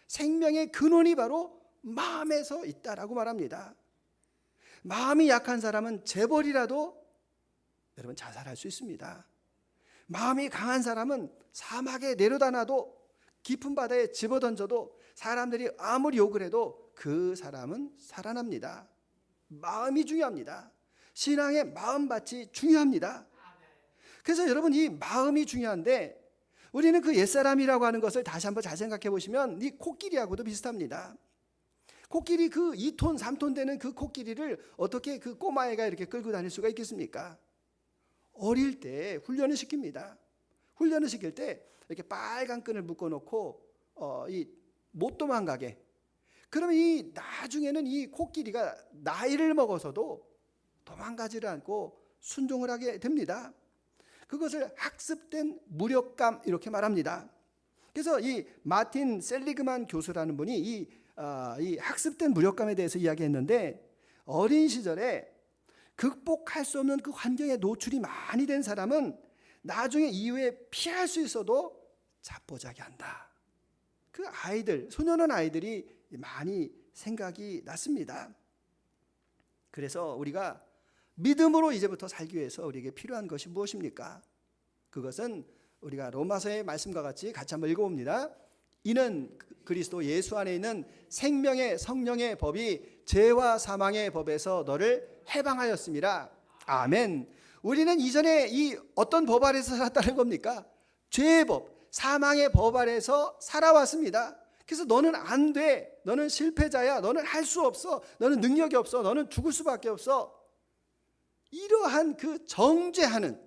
Speaker 1: 생명의 근원이 바로 마음에서 있다라고 말합니다. 마음이 약한 사람은 재벌이라도 여러분 자살할 수 있습니다. 마음이 강한 사람은 사막에 내려다 놔도 깊은 바다에 집어던져도 사람들이 아무리 욕을 해도 그 사람은 살아납니다. 마음이 중요합니다. 신앙의 마음밭이 중요합니다. 그래서 여러분 이 마음이 중요한데 우리는 그 옛사람이라고 하는 것을 다시 한번 잘 생각해 보시면 이 코끼리하고도 비슷합니다. 코끼리 그 2톤 3톤 되는 그 코끼리를 어떻게 그 꼬마애가 이렇게 끌고 다닐 수가 있겠습니까? 어릴 때 훈련을 시킵니다. 훈련을 시킬 때 이렇게 빨간 끈을 묶어놓고 못 도망가게. 그러면 이 나중에는 이 코끼리가 나이를 먹어서도 도망가지를 않고 순종을 하게 됩니다. 그것을 학습된 무력감 이렇게 말합니다. 그래서 이 마틴 셀리그만 교수라는 분이 이 학습된 무력감에 대해서 이야기했는데 어린 시절에 극복할 수 없는 그 환경에 노출이 많이 된 사람은 나중에 이후에 피할 수 있어도 자포자기한다. 그 아이들, 소년원 아이들이 많이 생각이 났습니다. 그래서 우리가 믿음으로 이제부터 살기 위해서 우리에게 필요한 것이 무엇입니까? 그것은 우리가 로마서의 말씀과 같이 한번 읽어봅니다. 이는 그리스도 예수 안에 있는 생명의 성령의 법이 죄와 사망의 법에서 너를 해방하였습니다. 아멘. 우리는 이전에 이 어떤 법 아래서 살았다는 겁니까? 죄의 법, 사망의 법 아래서 살아왔습니다. 그래서 너는 안 돼. 너는 실패자야. 너는 할 수 없어. 너는 능력이 없어. 너는 죽을 수밖에 없어. 이러한 그 정죄하는,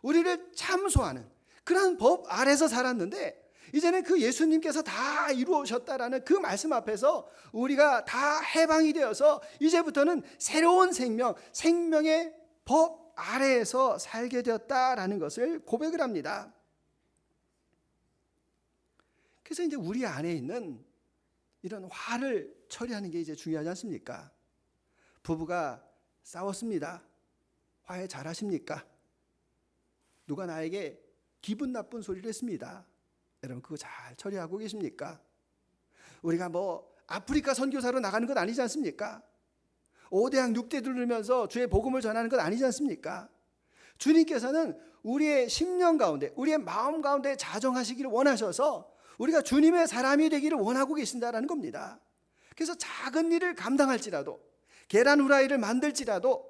Speaker 1: 우리를 참소하는 그런 법 아래서 살았는데 이제는 그 예수님께서 다 이루어졌다라는 그 말씀 앞에서 우리가 다 해방이 되어서 이제부터는 새로운 생명, 생명의 법 아래에서 살게 되었다라는 것을 고백을 합니다. 그래서 이제 우리 안에 있는 이런 화를 처리하는 게 이제 중요하지 않습니까? 부부가 싸웠습니다. 화해 잘하십니까? 누가 나에게 기분 나쁜 소리를 했습니다. 여러분 그거 잘 처리하고 계십니까? 우리가 뭐 아프리카 선교사로 나가는 건 아니지 않습니까? 5대양 6대 누르면서 주의 복음을 전하는 건 아니지 않습니까? 주님께서는 우리의 심령 가운데, 우리의 마음 가운데 자정하시기를 원하셔서 우리가 주님의 사람이 되기를 원하고 계신다라는 겁니다. 그래서 작은 일을 감당할지라도, 계란 후라이를 만들지라도,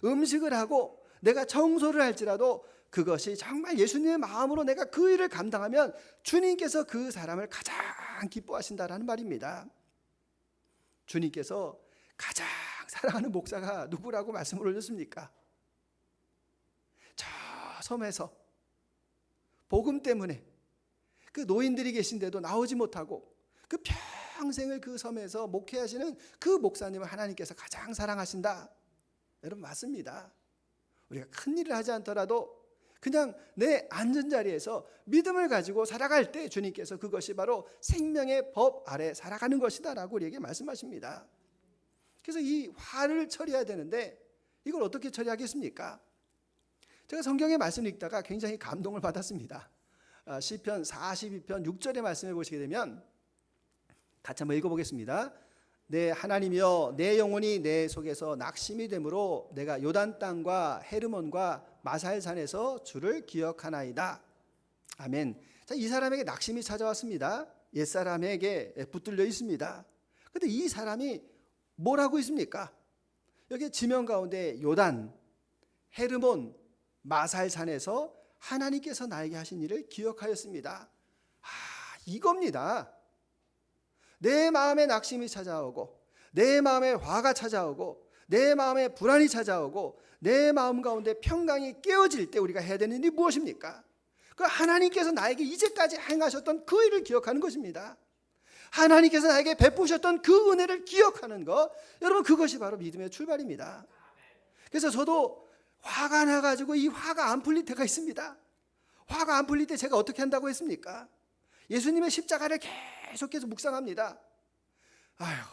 Speaker 1: 음식을 하고 내가 청소를 할지라도 그것이 정말 예수님의 마음으로 내가 그 일을 감당하면 주님께서 그 사람을 가장 기뻐하신다라는 말입니다. 주님께서 가장 사랑하는 목사가 누구라고 말씀을 올렸습니까? 저 섬에서 복음 때문에 그 노인들이 계신데도 나오지 못하고 그 평생을 그 섬에서 목회하시는 그 목사님을 하나님께서 가장 사랑하신다. 여러분 맞습니다. 우리가 큰 일을 하지 않더라도 그냥 내 앉은 자리에서 믿음을 가지고 살아갈 때 주님께서 그것이 바로 생명의 법 아래 살아가는 것이다라고 우리에게 말씀하십니다. 그래서 이 화를 처리해야 되는데 이걸 어떻게 처리하겠습니까? 제가 성경의 말씀을 읽다가 굉장히 감동을 받았습니다. 시편 42편 6절의 말씀을 보시게 되면 같이 한번 읽어보겠습니다. 내 하나님이여 내 영혼이 내 속에서 낙심이 되므로 내가 요단 땅과 헤르몬과 마살산에서 주를 기억하나이다. 아멘. 자, 이 사람에게 낙심이 찾아왔습니다. 옛사람에게 붙들려 있습니다. 근데 이 사람이 뭐라고 있습니까? 여기 지명 가운데 요단, 헤르몬, 마살산에서 하나님께서 나에게 하신 일을 기억하였습니다. 이겁니다. 내 마음에 낙심이 찾아오고, 내 마음에 화가 찾아오고, 내 마음에 불안이 찾아오고, 내 마음 가운데 평강이 깨어질 때 우리가 해야 되는 일이 무엇입니까? 그 하나님께서 나에게 이제까지 행하셨던 그 일을 기억하는 것입니다. 하나님께서 나에게 베푸셨던 그 은혜를 기억하는 것, 여러분 그것이 바로 믿음의 출발입니다. 그래서 저도 화가 나가지고 이 화가 안 풀릴 때가 있습니다. 화가 안 풀릴 때 제가 어떻게 한다고 했습니까? 예수님의 십자가를 계속해서 묵상합니다. 아휴,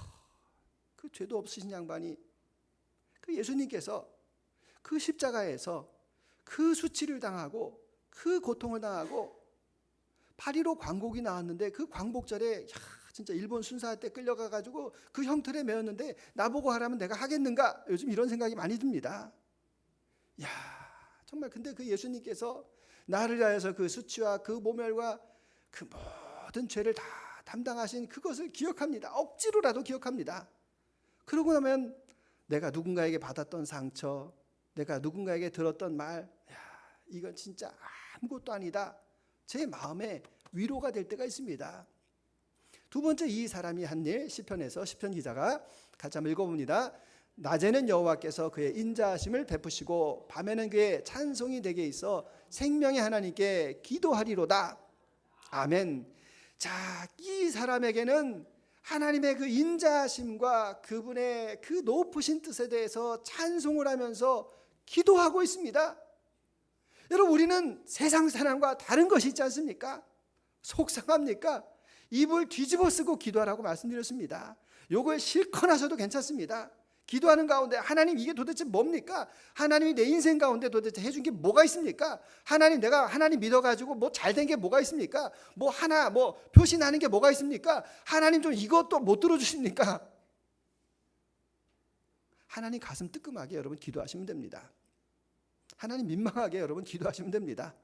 Speaker 1: 그 죄도 없으신 양반이 그 예수님께서 그 십자가에서 그 수치를 당하고 그 고통을 당하고 8.15 광복이 나왔는데 그 광복절에 진짜 일본 순사할 때 끌려가가지고 그 형틀에 매었는데 나보고 하라면 내가 하겠는가? 요즘 이런 생각이 많이 듭니다. 야, 정말 근데 그 예수님께서 나를 위하여서 그 수치와 그 모멸과 그 모든 죄를 다 담당하신 그것을 기억합니다. 억지로라도 기억합니다. 그러고 나면 내가 누군가에게 받았던 상처, 내가 누군가에게 들었던 말, 야, 이건 진짜 아무것도 아니다. 제 마음에 위로가 될 때가 있습니다. 두 번째 이 사람이 한 일, 시편에서 시편 기자가 같이 한번 읽어봅니다. 낮에는 여호와께서 그의 인자하심을 베푸시고 밤에는 그의 찬송이 내게 있어 생명의 하나님께 기도하리로다. 아멘. 자, 이 사람에게는 하나님의 그 인자하심과 그분의 그 높으신 뜻에 대해서 찬송을 하면서 기도하고 있습니다. 여러분, 우리는 세상 사람과 다른 것이 있지 않습니까? 속상합니까? 입을 뒤집어 쓰고 기도하라고 말씀드렸습니다. 요걸 실컷 하셔도 괜찮습니다. 기도하는 가운데 하나님 이게 도대체 뭡니까? 하나님이 내 인생 가운데 도대체 해준 게 뭐가 있습니까? 하나님 내가 하나님 믿어가지고 뭐 잘된 게 뭐가 있습니까? 뭐 하나 뭐 표시 나는 게 뭐가 있습니까? 하나님 좀 이것도 못 들어주십니까? 하나님 가슴 뜨끔하게 여러분 기도하시면 됩니다. 하나님 민망하게 여러분 기도하시면 됩니다.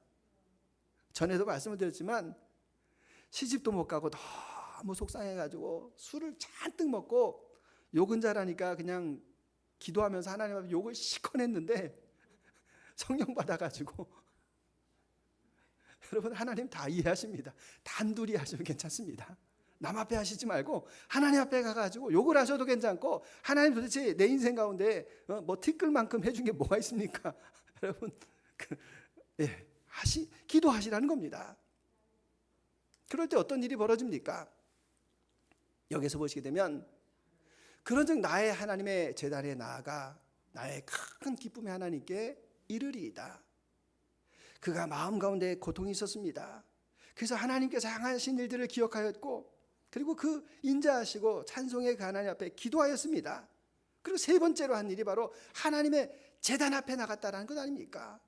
Speaker 1: 전에도 말씀을 드렸지만 시집도 못 가고 너무 속상해가지고 술을 잔뜩 먹고 욕은 잘하니까 그냥 기도하면서 하나님 앞에 욕을 시컷 했는데 성령 받아가지고 여러분 하나님 다 이해하십니다. 단둘이 하시면 괜찮습니다. 남 앞에 하시지 말고 하나님 앞에 가가지고 욕을 하셔도 괜찮고 하나님 도대체 내 인생 가운데 뭐 티끌만큼 해준 게 뭐가 있습니까? 여러분 기도하시라는 겁니다. 그럴 때 어떤 일이 벌어집니까? 여기서 보시게 되면 그런즉 나의 하나님의 제단에 나아가 나의 큰 기쁨의 하나님께 이르리이다. 그가 마음 가운데 고통이 있었습니다. 그래서 하나님께서 행하신 일들을 기억하였고 그리고 그 인자하시고 찬송의 그 하나님 앞에 기도하였습니다. 그리고 세 번째로 한 일이 바로 하나님의 제단 앞에 나갔다라는 것 아닙니까?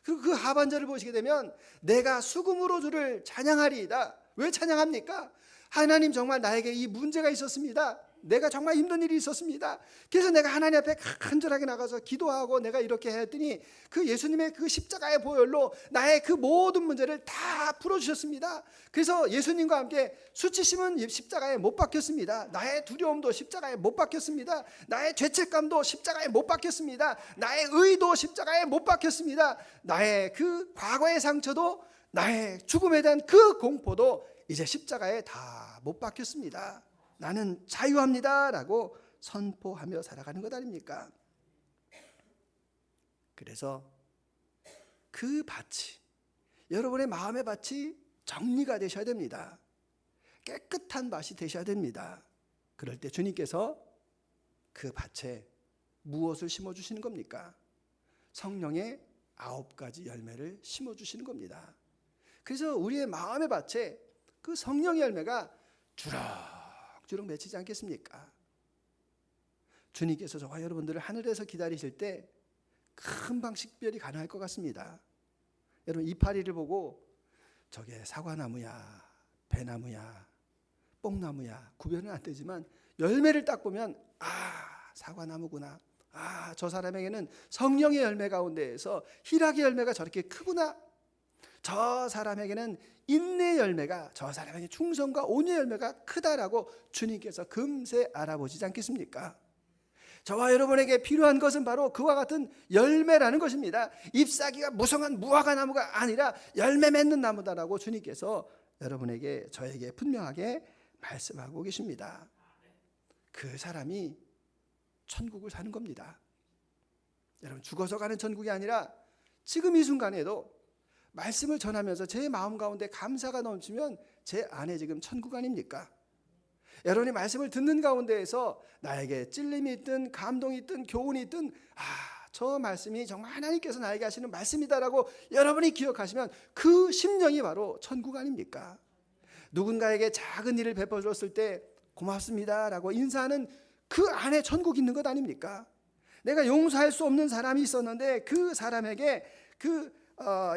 Speaker 1: 그리고 그 하반절을 보시게 되면 내가 수금으로 주를 찬양하리이다. 왜 찬양합니까? 하나님 정말 나에게 이 문제가 있었습니다. 내가 정말 힘든 일이 있었습니다. 그래서 내가 하나님 앞에 간절하게 나가서 기도하고 내가 이렇게 했더니 그 예수님의 그 십자가의 보혈로 나의 그 모든 문제를 다 풀어주셨습니다. 그래서 예수님과 함께 수치심은 십자가에 못 박혔습니다. 나의 두려움도 십자가에 못 박혔습니다. 나의 죄책감도 십자가에 못 박혔습니다. 나의 의도 십자가에 못 박혔습니다. 나의 그 과거의 상처도 나의 죽음에 대한 그 공포도 이제 십자가에 다 못 박혔습니다. 나는 자유합니다 라고 선포하며 살아가는 것 아닙니까? 그래서 그 밭이 여러분의 마음의 밭이 정리가 되셔야 됩니다. 깨끗한 밭이 되셔야 됩니다. 그럴 때 주님께서 그 밭에 무엇을 심어주시는 겁니까? 성령의 9가지 열매를 심어주시는 겁니다. 그래서 우리의 마음의 밭에 그 성령의 열매가 주렁주렁 맺히지 않겠습니까? 주님께서 저와 여러분들을 하늘에서 기다리실 때 금방 식별이 가능할 것 같습니다. 여러분 이파리를 보고 저게 사과나무야 배나무야 뽕나무야 구별은 안 되지만 열매를 딱 보면 사과나무구나. 저 사람에게는 성령의 열매 가운데에서 희락의 열매가 저렇게 크구나. 저 사람에게는 인내 열매가, 저 사람에게 충성과 온유의 열매가 크다라고 주님께서 금세 알아보시지 않겠습니까? 저와 여러분에게 필요한 것은 바로 그와 같은 열매라는 것입니다. 잎사귀가 무성한 무화과 나무가 아니라 열매 맺는 나무다라고 주님께서 여러분에게, 저에게 분명하게 말씀하고 계십니다. 그 사람이 천국을 사는 겁니다. 여러분, 죽어서 가는 천국이 아니라 지금 이 순간에도 말씀을 전하면서 제 마음 가운데 감사가 넘치면 제 안에 지금 천국 아닙니까? 여러분이 말씀을 듣는 가운데에서 나에게 찔림이 있든 감동이 있든 교훈이 있든 저 말씀이 정말 하나님께서 나에게 하시는 말씀이다라고 여러분이 기억하시면 그 심령이 바로 천국 아닙니까? 누군가에게 작은 일을 베풀었을 때 고맙습니다라고 인사하는 그 안에 천국이 있는 것 아닙니까? 내가 용서할 수 없는 사람이 있었는데 그 사람에게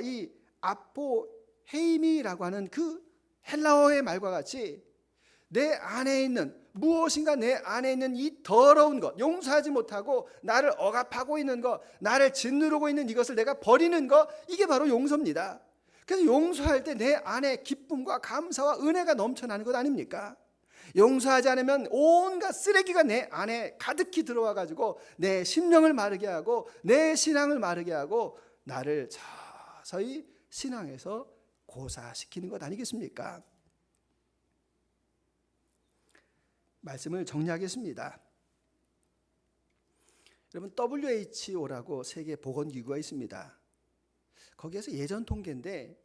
Speaker 1: 이 아포헤이미라고 하는 그 헬라어의 말과 같이 내 안에 있는 무엇인가, 내 안에 있는 이 더러운 것, 용서하지 못하고 나를 억압하고 있는 것, 나를 짓누르고 있는 이것을 내가 버리는 것, 이게 바로 용서입니다. 그래서 용서할 때 내 안에 기쁨과 감사와 은혜가 넘쳐나는 것 아닙니까? 용서하지 않으면 온갖 쓰레기가 내 안에 가득히 들어와 가지고 내 심령을 마르게 하고 내 신앙을 마르게 하고 나를 서서히 신앙에서 고사시키는 것 아니겠습니까? 말씀을 정리하겠습니다. 여러분, WHO라고 세계 보건기구가 있습니다. 거기에서 예전 통계인데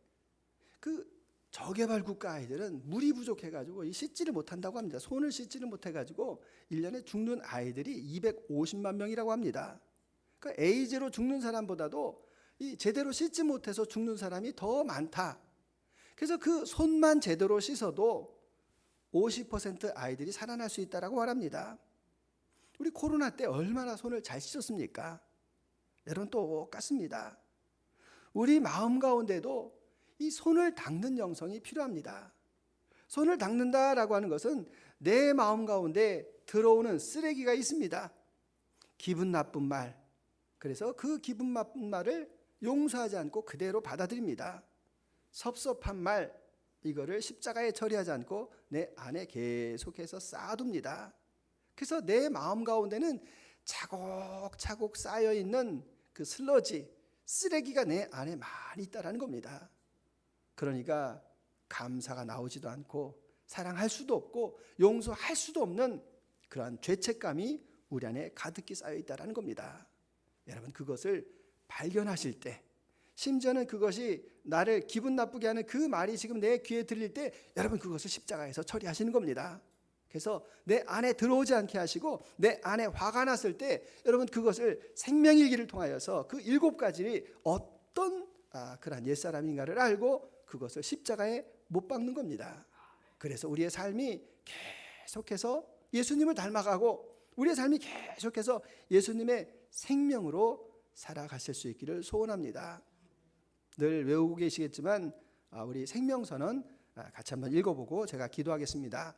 Speaker 1: 그 저개발 국가 아이들은 물이 부족해가지고 씻지를 못한다고 합니다. 손을 씻지를 못해가지고 1년에 죽는 아이들이 250만 명이라고 합니다. 그러니까 에이즈로 죽는 사람보다도 이 제대로 씻지 못해서 죽는 사람이 더 많다. 그래서 그 손만 제대로 씻어도 50% 아이들이 살아날 수 있다라고 말합니다. 우리 코로나 때 얼마나 손을 잘 씻었습니까? 여러분, 똑같습니다. 우리 마음 가운데도 이 손을 닦는 영성이 필요합니다. 손을 닦는다라고 하는 것은 내 마음 가운데 들어오는 쓰레기가 있습니다. 기분 나쁜 말, 그래서 그 기분 나쁜 말을 용서하지 않고 그대로 받아들입니다. 섭섭한 말, 이거를 십자가에 처리하지 않고 내 안에 계속해서 쌓아둡니다. 그래서 내 마음 가운데는 차곡차곡 쌓여있는 그 슬러지, 쓰레기가 내 안에 많이 있다는 겁니다. 그러니까 감사가 나오지도 않고 사랑할 수도 없고 용서할 수도 없는 그러한 죄책감이 우리 안에 가득히 쌓여있다는 겁니다. 여러분, 그것을 발견하실 때, 심지어는 그것이 나를 기분 나쁘게 하는 그 말이 지금 내 귀에 들릴 때 여러분, 그것을 십자가에서 처리하시는 겁니다. 그래서 내 안에 들어오지 않게 하시고 내 안에 화가 났을 때 여러분, 그것을 생명일기를 통하여서 그 7가지를 어떤 그러한 옛사람인가를 알고 그것을 십자가에 못 박는 겁니다. 그래서 우리의 삶이 계속해서 예수님을 닮아가고 우리의 삶이 계속해서 예수님의 생명으로 살아가실 수 있기를 소원합니다. 늘 외우고 계시겠지만 우리 생명선언 같이 한번 읽어보고 제가 기도하겠습니다.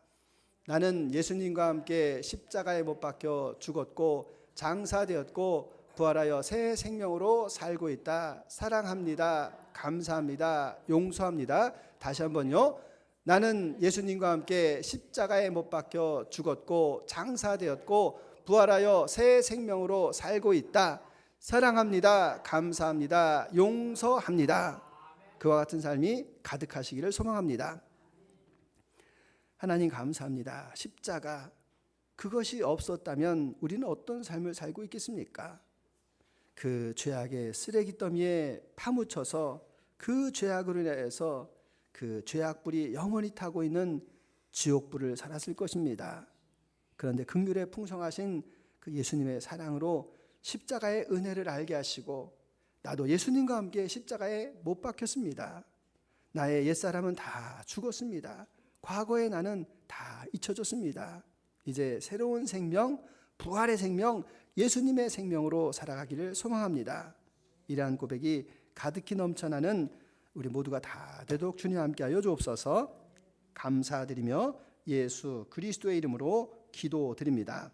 Speaker 1: 나는 예수님과 함께 십자가에 못 박혀 죽었고 장사되었고 부활하여 새 생명으로 살고 있다. 사랑합니다. 감사합니다. 용서합니다. 다시 한번요. 나는 예수님과 함께 십자가에 못 박혀 죽었고 장사되었고 부활하여 새 생명으로 살고 있다. 사랑합니다. 감사합니다. 용서합니다. 그와 같은 삶이 가득하시기를 소망합니다. 하나님, 감사합니다. 십자가, 그것이 없었다면 우리는 어떤 삶을 살고 있겠습니까? 그 죄악의 쓰레기 더미에 파묻혀서 그 죄악으로 인해서 그 죄악불이 영원히 타고 있는 지옥불을 살았을 것입니다. 그런데 긍휼에 풍성하신 그 예수님의 사랑으로 십자가의 은혜를 알게 하시고 나도 예수님과 함께 십자가에 못 박혔습니다. 나의 옛사람은 다 죽었습니다. 과거의 나는 다 잊혀졌습니다. 이제 새로운 생명, 부활의 생명, 예수님의 생명으로 살아가기를 소망합니다. 이러한 고백이 가득히 넘쳐나는 우리 모두가 다 되도록 주님 함께하여 주옵소서. 감사드리며 예수 그리스도의 이름으로 기도드립니다.